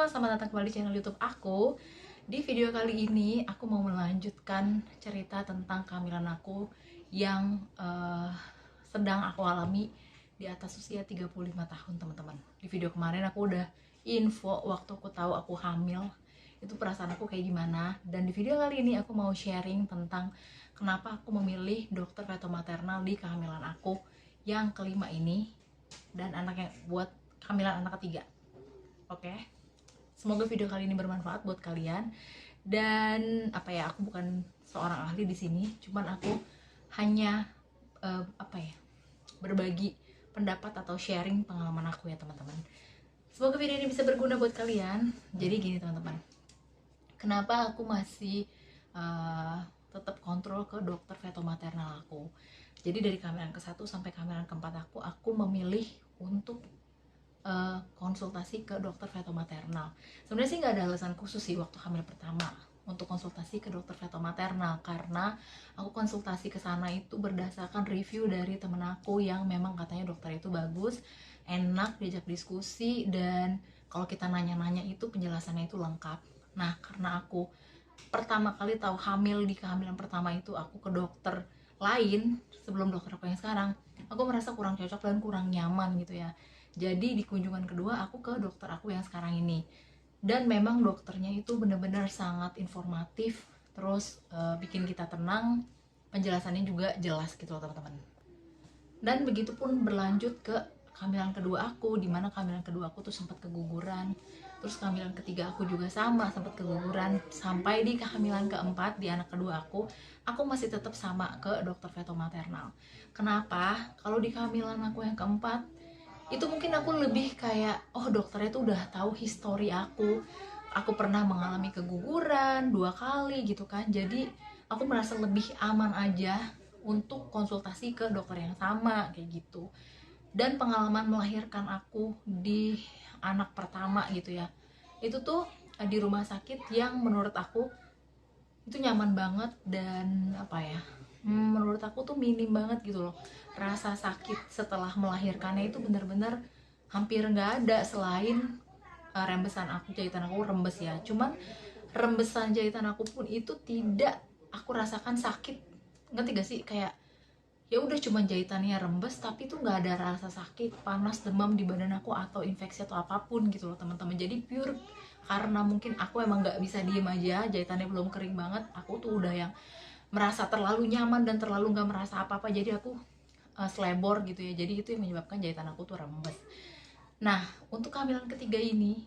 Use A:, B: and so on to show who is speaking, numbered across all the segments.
A: teman-teman, selamat datang kembali di channel YouTube aku. Di video kali ini aku mau melanjutkan cerita tentang kehamilan aku yang sedang aku alami di atas usia 35 tahun, teman-teman. Di video kemarin aku udah info waktu aku tahu aku hamil, itu perasaan aku kayak gimana. Dan di video kali ini aku mau sharing tentang kenapa aku memilih dokter fetomaternal di kehamilan aku yang kelima ini dan buat kehamilan anak ketiga. Oke, semoga video kali ini bermanfaat buat kalian. Dan aku bukan seorang ahli di sini, cuman aku hanya berbagi pendapat atau sharing pengalaman aku ya teman-teman. Semoga video ini bisa berguna buat kalian. Jadi gini teman-teman, kenapa aku masih tetap kontrol ke dokter fetomaternal aku. Jadi dari kehamilan ke-1 sampai kehamilan ke-4 aku memilih untuk konsultasi ke dokter fetomaternal. Sebenarnya sih nggak ada alasan khusus sih waktu hamil pertama untuk konsultasi ke dokter fetomaternal, karena aku konsultasi ke sana itu berdasarkan review dari temen aku yang memang katanya dokter itu bagus, enak diajak diskusi, dan kalau kita nanya-nanya itu penjelasannya itu lengkap. Nah, karena aku pertama kali tahu hamil di kehamilan pertama itu aku ke dokter lain sebelum dokter aku yang sekarang, aku merasa kurang cocok dan kurang nyaman gitu ya. Jadi di kunjungan kedua aku ke dokter aku yang sekarang ini, dan memang dokternya itu benar-benar sangat informatif, terus bikin kita tenang, penjelasannya juga jelas gitu loh teman-teman. Dan begitu pun berlanjut ke kehamilan kedua aku, dimana kehamilan kedua aku tuh sempat keguguran, terus kehamilan ketiga aku juga sama sempat keguguran, sampai di kehamilan keempat di anak kedua aku masih tetap sama ke dokter fetomaternal. Kenapa? Kalau di kehamilan aku yang keempat itu mungkin aku lebih kayak, oh dokternya tuh udah tahu histori aku pernah mengalami keguguran 2 kali gitu kan, jadi aku merasa lebih aman aja untuk konsultasi ke dokter yang sama kayak gitu. Dan pengalaman melahirkan aku di anak pertama gitu ya, itu tuh di rumah sakit yang menurut aku itu nyaman banget, dan menurut aku tuh minim banget gitu loh rasa sakit setelah melahirkannya. Itu bener-bener hampir nggak ada, selain rembesan aku, jahitan aku rembes ya, cuman rembesan jahitan aku pun itu tidak aku rasakan sakit. Ngerti gak sih, kayak ya udah cuma jahitannya rembes, tapi tuh nggak ada rasa sakit, panas, demam di badan aku atau infeksi atau apapun gitu loh teman-teman. Jadi pure karena mungkin aku emang nggak bisa diem aja, jahitannya belum kering banget, aku tuh udah yang merasa terlalu nyaman dan terlalu nggak merasa apa-apa, jadi aku selebor gitu ya. Jadi itu yang menyebabkan jahitan aku tuh rembes. Nah, untuk kehamilan ketiga ini,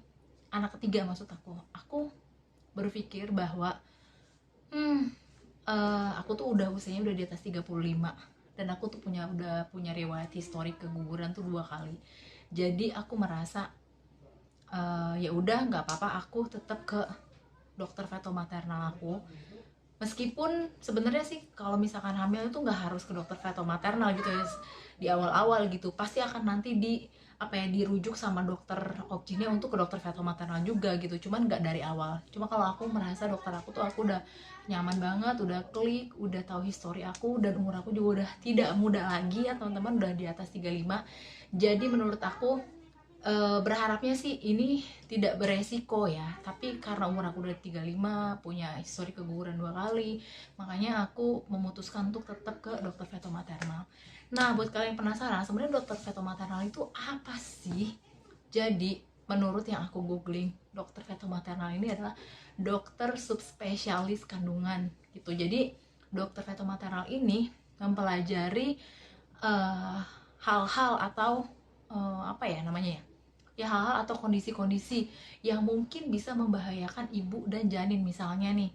A: anak ketiga maksud aku berpikir bahwa aku tuh usianya udah di atas 35, dan aku tuh udah punya riwayat historik keguguran tuh 2 kali. Jadi aku merasa ya udah nggak apa-apa, aku tetap ke dokter fetomaternal aku. Meskipun sebenarnya sih kalau misalkan hamil itu nggak harus ke dokter fetomaternal gitu ya di awal-awal gitu, pasti akan nanti dirujuk sama dokter objinnya untuk ke dokter fetomaternal juga gitu, cuman nggak dari awal. Cuma kalau aku merasa dokter aku tuh aku udah nyaman banget, udah klik, udah tahu histori aku, dan umur aku juga udah tidak muda lagi ya teman-teman, udah di atas 35. Jadi menurut aku berharapnya sih ini tidak beresiko ya, tapi karena umur aku udah 35, punya histori keguguran 2 kali, makanya aku memutuskan untuk tetap ke dokter fetomaternal. Nah, buat kalian yang penasaran sebenarnya dokter fetomaternal itu apa sih? Jadi menurut yang aku googling, dokter fetomaternal ini adalah dokter subspesialis kandungan gitu. Jadi dokter fetomaternal ini mempelajari hal-hal atau hal-hal atau kondisi-kondisi yang mungkin bisa membahayakan ibu dan janin. Misalnya nih,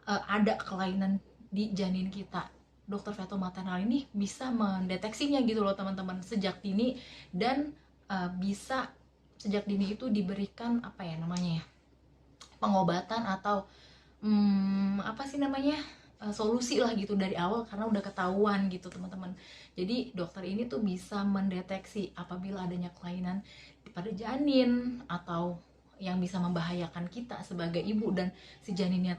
A: ada kelainan di janin kita, dokter fetomaternal ini bisa mendeteksinya gitu loh teman-teman sejak dini, dan bisa sejak dini itu diberikan pengobatan atau solusi lah gitu dari awal, karena udah ketahuan gitu teman-teman. Jadi dokter ini tuh bisa mendeteksi apabila adanya kelainan pada janin atau yang bisa membahayakan kita sebagai ibu dan si janinnya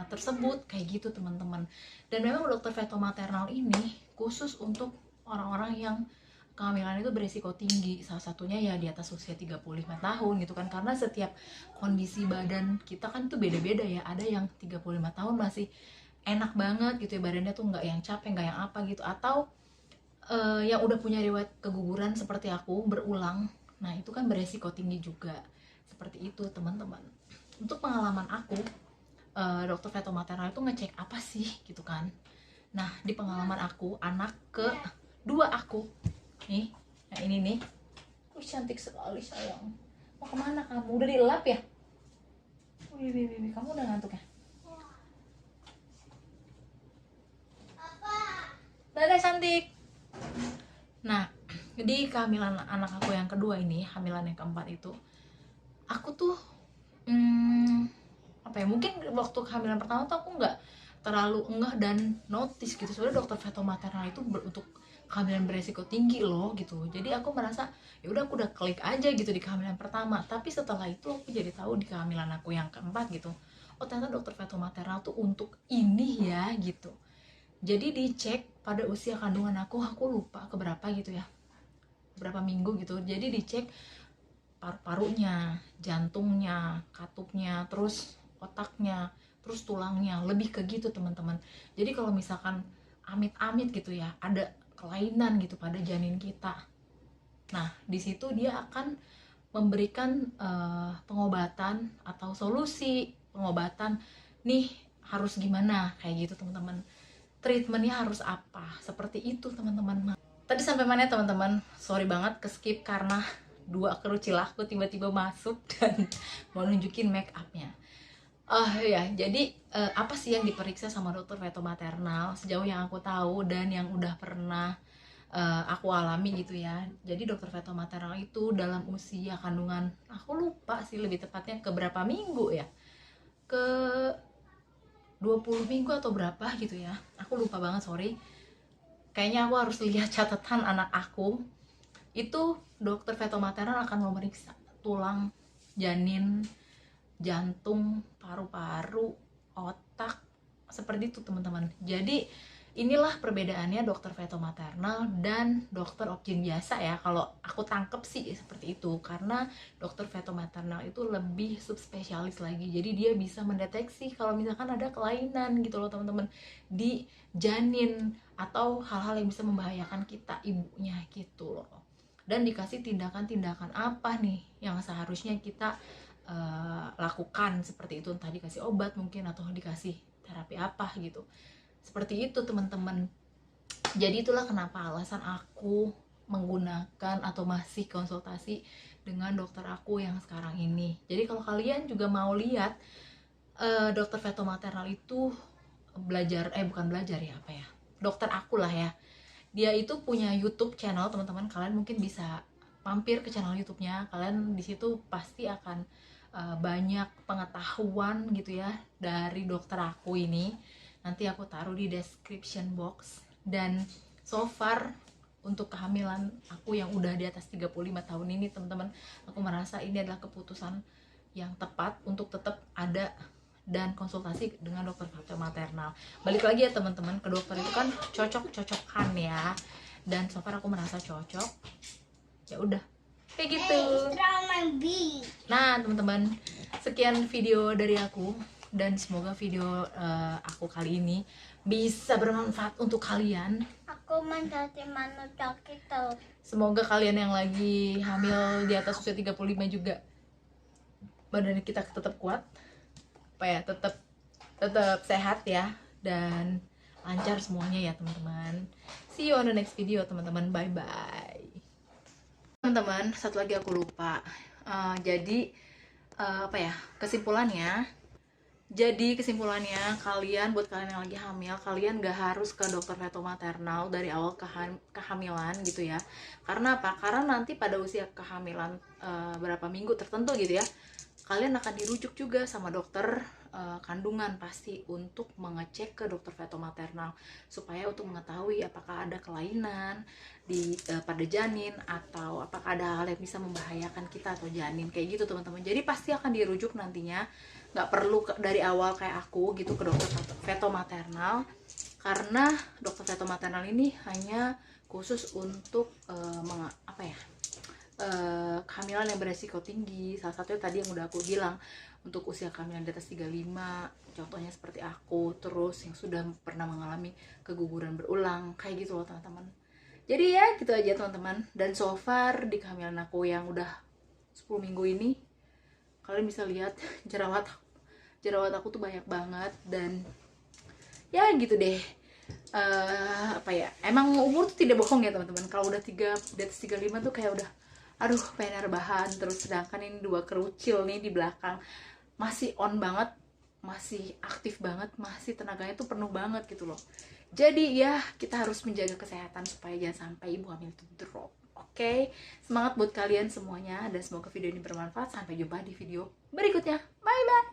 A: tersebut kayak gitu teman-teman. Dan memang dokter fetomaternal ini khusus untuk orang-orang yang kehamilan itu beresiko tinggi. Salah satunya ya di atas usia 35 tahun gitu kan, karena setiap kondisi badan kita kan tuh beda-beda ya. Ada yang 35 tahun masih enak banget gitu ya, badannya tuh nggak yang capek, nggak yang apa gitu, atau yang udah punya riwayat keguguran seperti aku berulang. Nah itu kan beresiko tinggi juga. Seperti itu teman-teman. Untuk pengalaman aku, dokter feto maternal itu ngecek apa sih gitu kan. Nah di pengalaman aku, anak kedua aku nih, yang ini nih, cantik sekali sayang. Mau kemana kamu? Udah dilap ya? Wih, kamu udah ngantuk ya? Dadah cantik. Nah, di kehamilan anak aku yang kedua ini, hamilan yang keempat itu, aku tuh apa ya, mungkin waktu kehamilan pertama tuh aku nggak terlalu ngeh dan notice gitu. Soalnya dokter feto maternal itu untuk kehamilan beresiko tinggi loh gitu. Jadi aku merasa ya udah, aku udah klik aja gitu di kehamilan pertama. Tapi setelah itu aku jadi tahu di kehamilan aku yang keempat gitu, oh ternyata dokter feto maternal tuh untuk ini ya gitu. Jadi dicek pada usia kandungan aku lupa keberapa gitu ya, berapa minggu gitu. Jadi dicek paru-parunya, jantungnya, katupnya, terus otaknya, terus tulangnya, lebih ke gitu teman-teman. Jadi kalau misalkan amit-amit gitu ya, ada kelainan gitu pada janin kita, nah di situ dia akan memberikan pengobatan atau solusi pengobatan nih, harus gimana kayak gitu teman-teman, treatmentnya harus apa, seperti itu teman-teman. Tadi sampai mana ya teman-teman? Sorry banget ke skip karena dua kerucil aku tiba-tiba masuk dan mau nunjukin make upnya. Ya, jadi apa sih yang diperiksa sama dokter feto maternal sejauh yang aku tahu dan yang udah pernah aku alami gitu ya. Jadi dokter feto maternal itu dalam usia kandungan, aku lupa sih lebih tepatnya ke berapa minggu ya, ke 20 minggu atau berapa gitu ya, aku lupa banget, sorry. Kayaknya aku harus lihat catatan anak aku. Itu dokter feto maternal akan memeriksa tulang, janin, jantung, paru-paru, otak, seperti itu teman-teman. Jadi inilah perbedaannya dokter feto maternal dan dokter obgyn biasa ya, kalau aku tangkep sih seperti itu. Karena dokter feto maternal itu lebih subspesialis lagi, jadi dia bisa mendeteksi kalau misalkan ada kelainan gitu loh teman-teman di janin, atau hal-hal yang bisa membahayakan kita, ibunya gitu loh. Dan dikasih tindakan-tindakan apa nih yang seharusnya kita lakukan, seperti itu. Entah dikasih obat mungkin, atau dikasih terapi apa gitu. Seperti itu teman-teman. Jadi itulah kenapa alasan aku menggunakan atau masih konsultasi dengan dokter aku yang sekarang ini. Jadi kalau kalian juga mau lihat dokter feto maternal itu bukan belajar ya, apa ya, dokter aku lah ya, dia itu punya YouTube channel teman-teman. Kalian mungkin bisa mampir ke channel YouTube-nya. Kalian di situ pasti akan banyak pengetahuan gitu ya dari dokter aku ini. Nanti aku taruh di description box. Dan so far untuk kehamilan aku yang udah di atas 35 tahun ini teman-teman, aku merasa ini adalah keputusan yang tepat untuk tetap ada dan konsultasi dengan dokter feto maternal. Balik lagi ya teman-teman, ke dokter itu kan cocok-cocokan ya. Dan so far aku merasa cocok. Ya udah, kayak gitu. Nah teman-teman, sekian video dari aku, dan semoga video aku kali ini bisa bermanfaat untuk kalian.
B: Aku menjadi manusia gitu.
A: Semoga kalian yang lagi hamil di atas usia 35 juga badan kita tetap kuat, apa ya, tetap sehat ya, dan lancar semuanya ya teman-teman. See you on the next video teman-teman, bye bye. Teman-teman, satu lagi aku lupa. Kesimpulannya, kalian, buat kalian yang lagi hamil, kalian gak harus ke dokter feto maternal dari awal kehamilan gitu ya. Karena apa? Karena nanti pada usia kehamilan berapa minggu tertentu gitu ya, kalian akan dirujuk juga sama dokter kandungan pasti untuk mengecek ke dokter feto maternal, supaya untuk mengetahui apakah ada kelainan pada janin, atau apakah ada hal yang bisa membahayakan kita atau janin, kayak gitu teman-teman. Jadi pasti akan dirujuk nantinya, nggak perlu dari awal kayak aku gitu ke dokter feto maternal. karena dokter feto maternal ini hanya khusus untuk kehamilan yang beresiko tinggi. Salah satunya tadi yang udah aku bilang, untuk usia kehamilan di atas 35, contohnya seperti aku, terus yang sudah pernah mengalami keguguran berulang, kayak gitu loh teman-teman. Jadi ya gitu aja teman-teman. Dan so far di kehamilan aku yang udah 10 minggu ini, kalian bisa lihat jerawat aku tuh banyak banget. Dan ya gitu deh. Emang umur tuh tidak bohong ya teman-teman. Kalau udah di atas 35 tuh kayak udah aduh pengen rebahan. Terus sedangkan ini 2 kerucil nih di belakang masih on banget, masih aktif banget, masih tenaganya tuh penuh banget gitu loh. Jadi ya kita harus menjaga kesehatan supaya jangan sampai ibu hamil itu drop. Oke, semangat buat kalian semuanya dan semoga video ini bermanfaat. Sampai jumpa di video berikutnya. Bye bye.